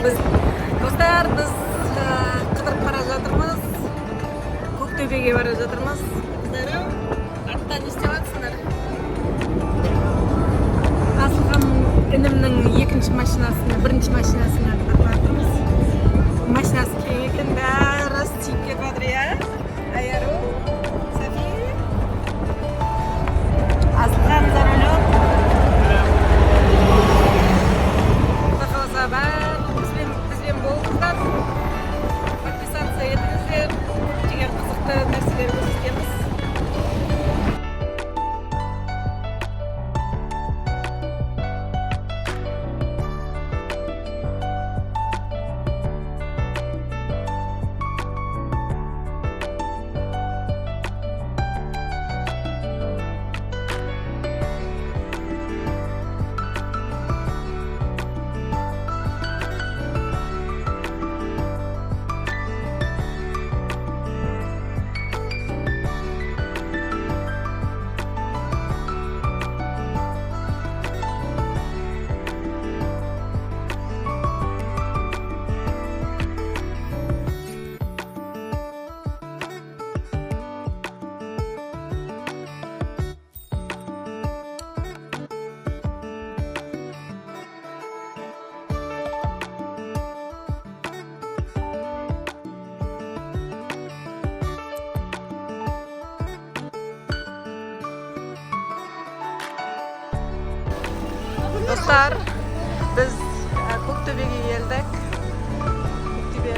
Dostlar, biz qidiriq bara жатырмыз. Көктөбеге бара жатырмыз. Қыздарым, арттан не істеватсыңдар? Асылхан інімнің екінші машинасына, бірінші машинасына қидырып жатырмыз. Машинасы кең екен, бәрі тиіп кетіп жатыр, иә? Айару, Софи. Асылхан за рулем. Бізбен болыңыздар. Подписаться етіңіздер. Деген қызықты нәрселер көрсетеміз. Dostlar, biz Көктөбеге келдік. Көктөбе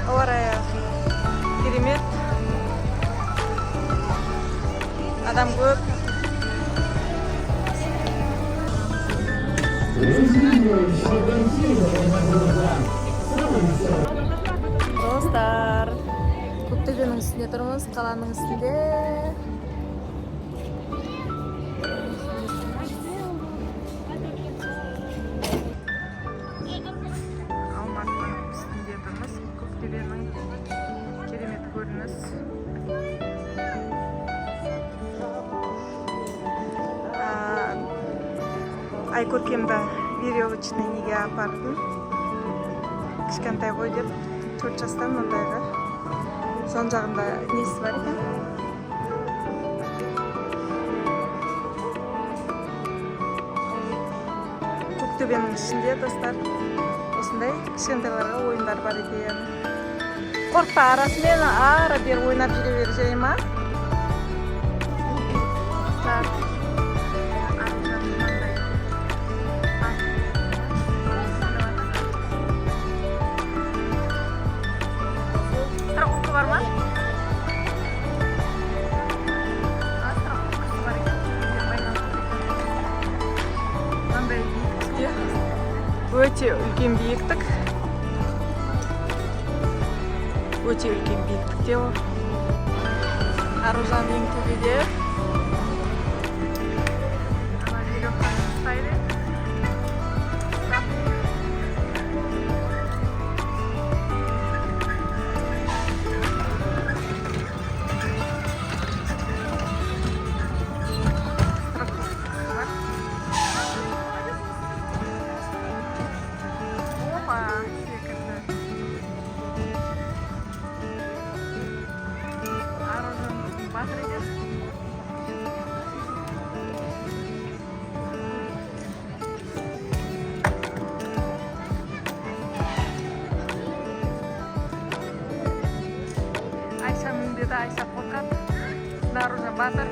ауа райы керемет. Адам көп. Dostlar, Көктөбенің үстінде тұрмыз, қаланың үстінде. Айкөркемді веревочный неге апардым. Кішкентай ғой деп 4 жастан мұндайға. Сон жағында несі бар екен. Көктөбенің ішінде, достар, осындай кішкентайларға ойындар бар екен. Қорықпа, арасымен ары-бері ойнап жүре бере ма? Өте үлкен биіктік. Өте үлкен биіктікте ол. Аружан ең төбеде. Айша қорқат, наружа батыр.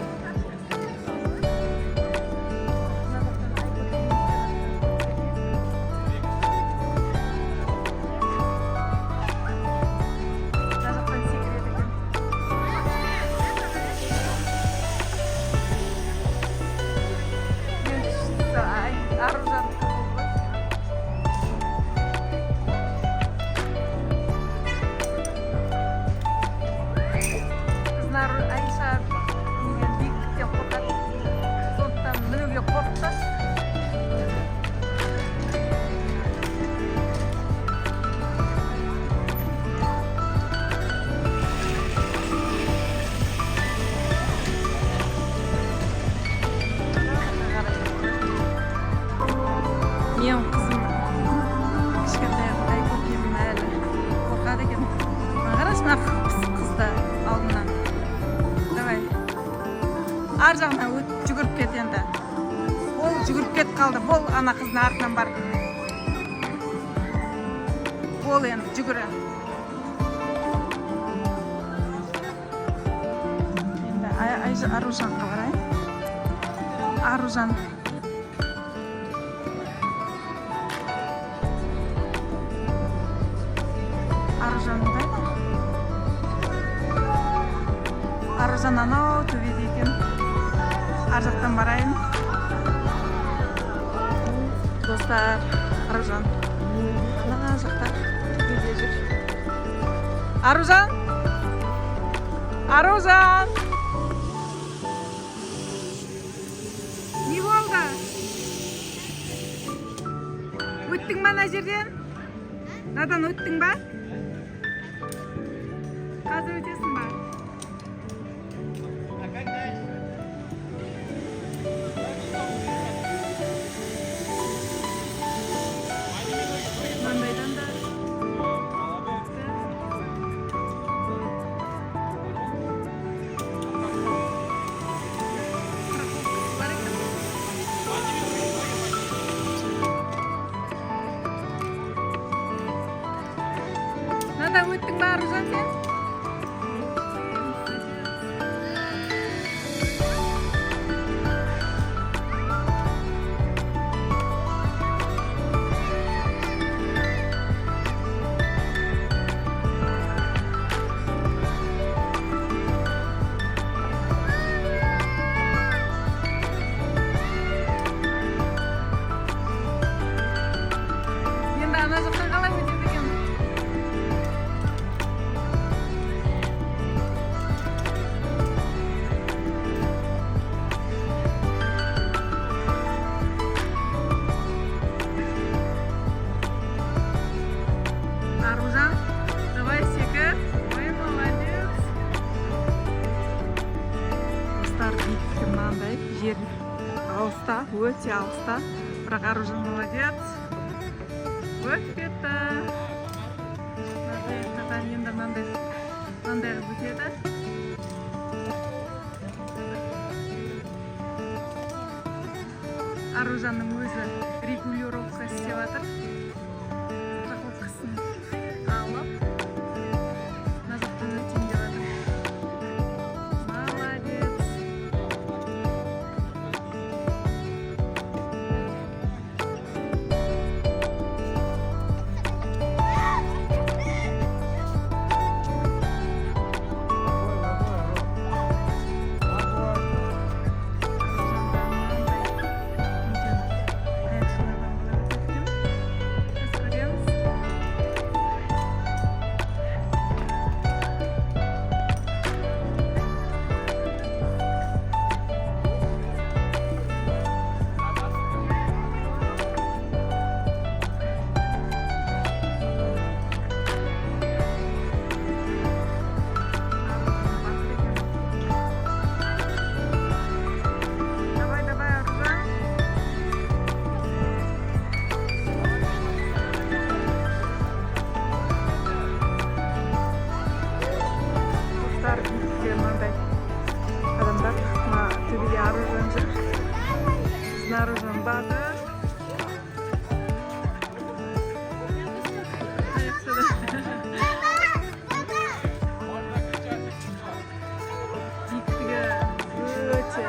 Айша биіктіктен қорқады. Сондықтан мінуге қорықты. Мен қызым кішкентай машина қызды алдынан. Давай. Ар жағына жүгіріп кет енді. Ол жүгіріп кет қалды. Бол ана қыздың артынан бар. Бол енді жүгірі. Енді Аружанға барайын. Аружан. Аружан қайда? Аружан анау төбеде екен. Ар жақтан барайын. Достар, Аружан. Ана жақта төбеде жүр. Аружан! Аружан! Не болды? Өттің ба ана жерден? Надан өттің ба? Қазір өтесің ба? Маңдайдан да. Надан өттің ба Аружан сен? Енді ана жақтан қалай өтеді екен? Аружан, давай секір. Ой, молодец. Достар, биіктігі мынандай жер алыста, өте алыста. Бірақ Аружан молодец. Өтіп кетті. Надан енді мынандай қылып өтеді. Аружанның өзі регулировка істеп жатыр. Страховкасын алып, мына жақтан өтейін деп жатыр. Молодец. Адамдар төбеде Аружан жүр. Аружан бады. Биіктігі өте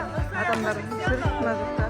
адамдар жүр мына жақта.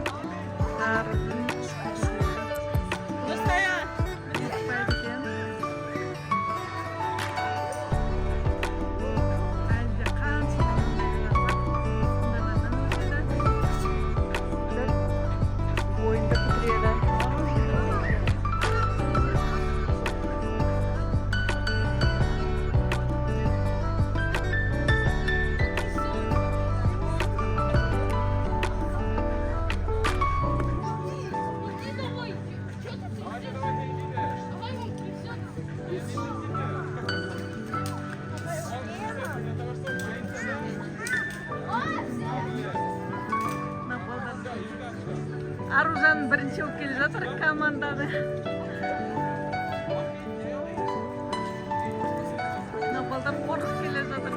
Аружан бірінші болып келе жатыр командада. балдар қорқып келе жатыр.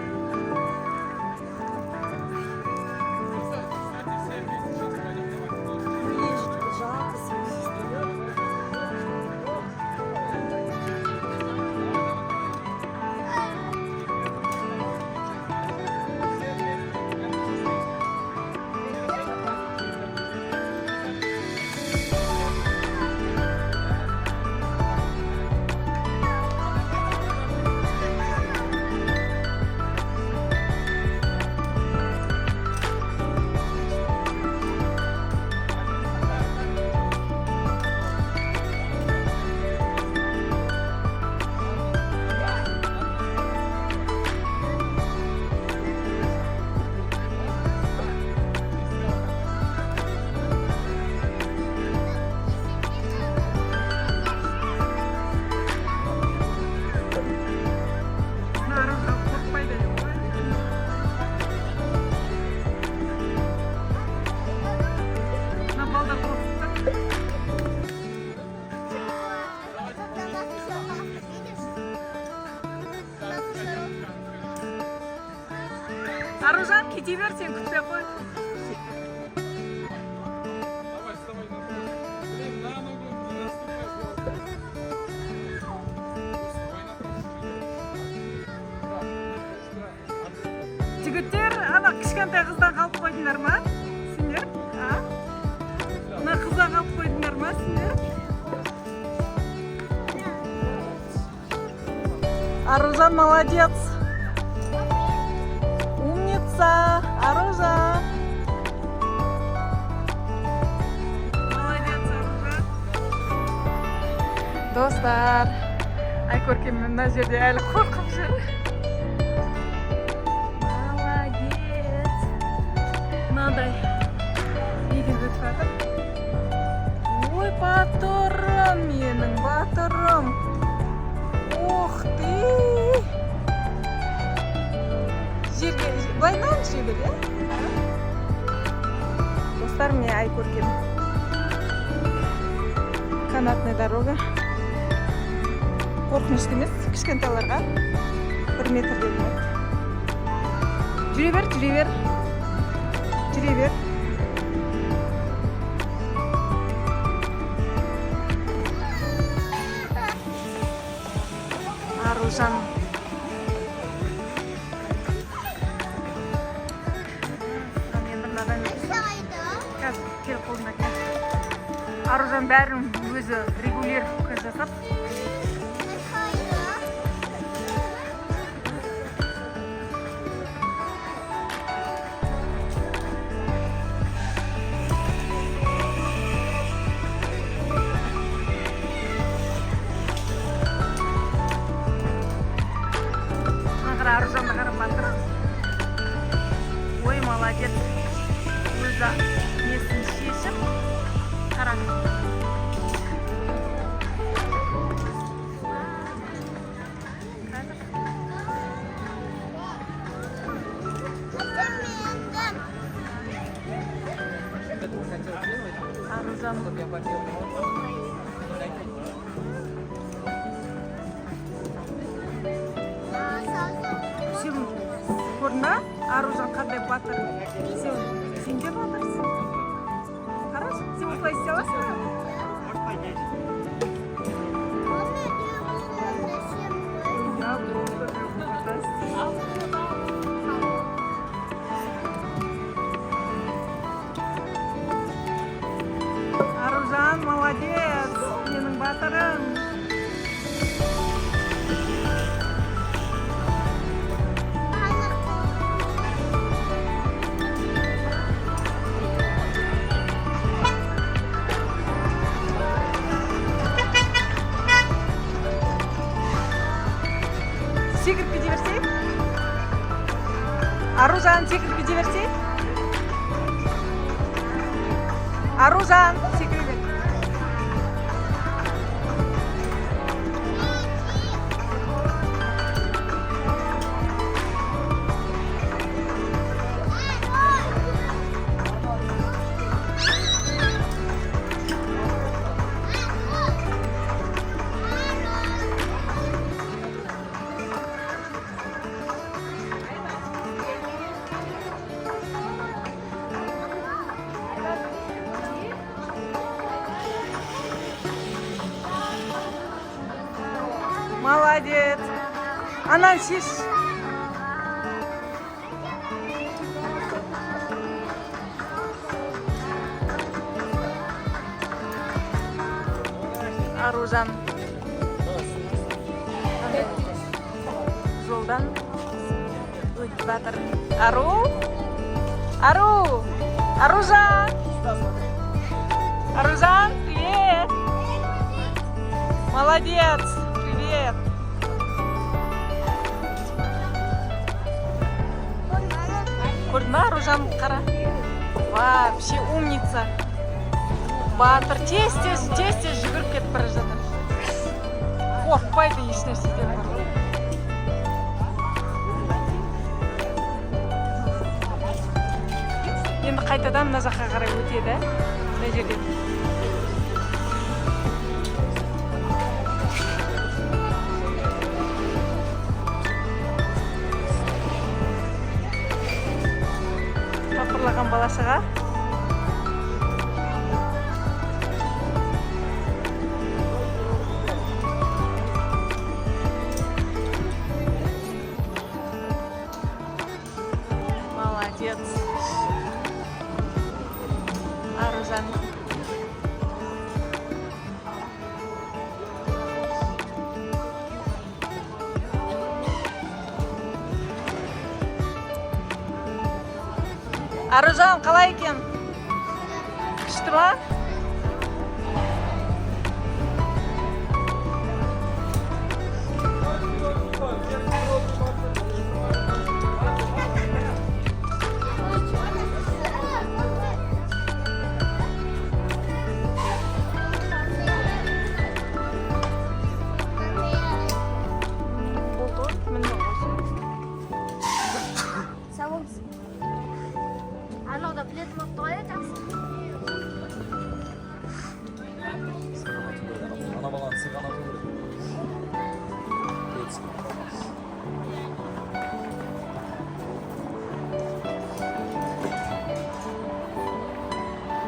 Аружан, кете бер, сен күтпей қой. Жігіттер, ана кішкентай қыздан қалып қойдыңдар ма? Сендер? Мына қыздан қалып қойдыңдар ма, сендер? Аружан молодец. Аружан. Молодец, Аружан. Достар, Айкөркем мына жерде әлі қорқып жүр. Молодец. Мынадай егер өтіп жатыр. Ой, батырым, менің батырым. Ух ты! Жерге былайынан жүре бер, иә? Достар, міне Айкөркем. Канатная дорога. Қорқынышты емес, кішкентайларға 1 метр беріледі. Жүре бер, жүре бер. Жүре бер. Аружан. Аружан бәрін өзі регулировка жасап. Аружанды қарап батыр. Ой, молодец. Өзі несін шешіп. Қарап. Аружан. Көрді? Аружан қандай батыр. Сен де батырсың. Қараш, сен осылай істей аласың ба? Аружан, молодец, менің батырым. Секіріп кете берсей? Аружан, секіріп кете берсей? Аружан, секіріп кете. молодец. Анан шеш. Аружан. Жолдан өтіп жатыр. Аружан. Аружан, привет. Молодец, привет. Көрдің ба, Аружан қара? Вообще умница. Батыр тез жүгіріп кетіп бара жатыр. Қорықпайды ешнәрседен. Енді қайтадан мына жаққа қарай өтеді. Мына жерден. Тапырлаған балашаға. Молодец. Аружан. Аружан, қалай екен? Күшті ма?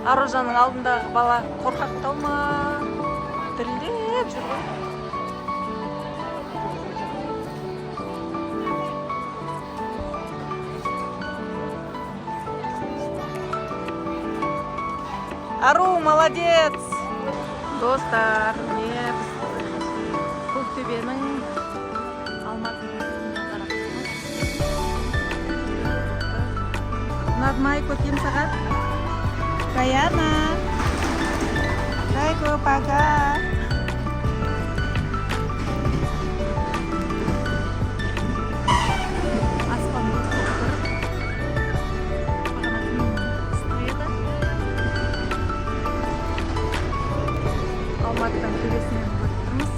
Аружанның алдындағы бала қорқақтау ма? Дірілдеп жүр ғой. Ару, молодец! Достар, Көктөбенің Алматы Надмай көтем сағат. Даяна. Дайго, пока. Аспан Алматыдан төбесінен көріп тұрмыз.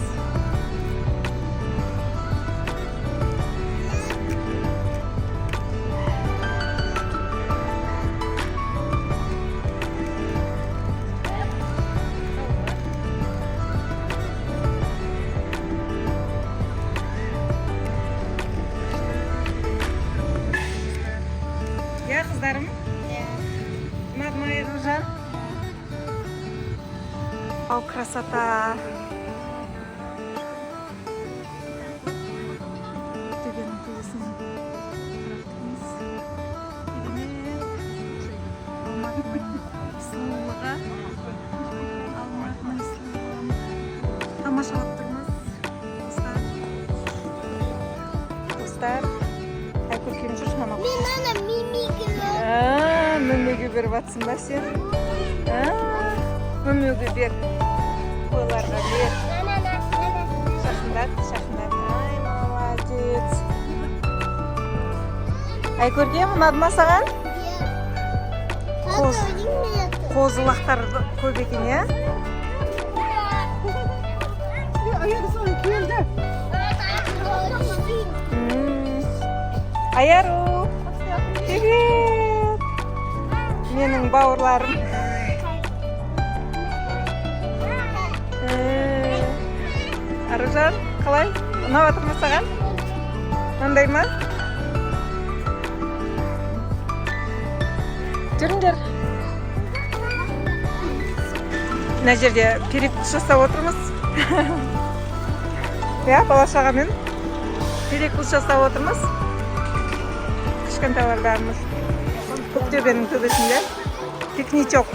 Я қыздарым? Надмай Аружан. Ау, красота! Төбенің төбесінен Алматының сұлулығы. Алматының сұлулығын тамашалап тұрмыз. Достар, Айкөркем жүрші мама қосылсын. Мөмеге беріп атсың ба сен? Мөмеге бер. Қойларға бер. Шақындат. Ай, молодец. Айкөркем, ұнады ма саған? Қозылақтар көп екен, е? Аяру. Привет. Менің бауырларым. Аружан, қалай? Ұнап жатыр ма саған? Мындай ма? Жүріңдер. Мына жерде перекус жасап отырмыз. Ya bala şağaмен перекус жасап отырмыз. Кішкентайлар бәріміз. Көктөбенің төбесінде. Пикничок.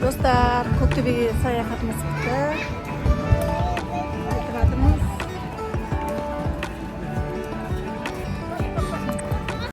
Достар, Көктөбеге саяхатымыз бітті.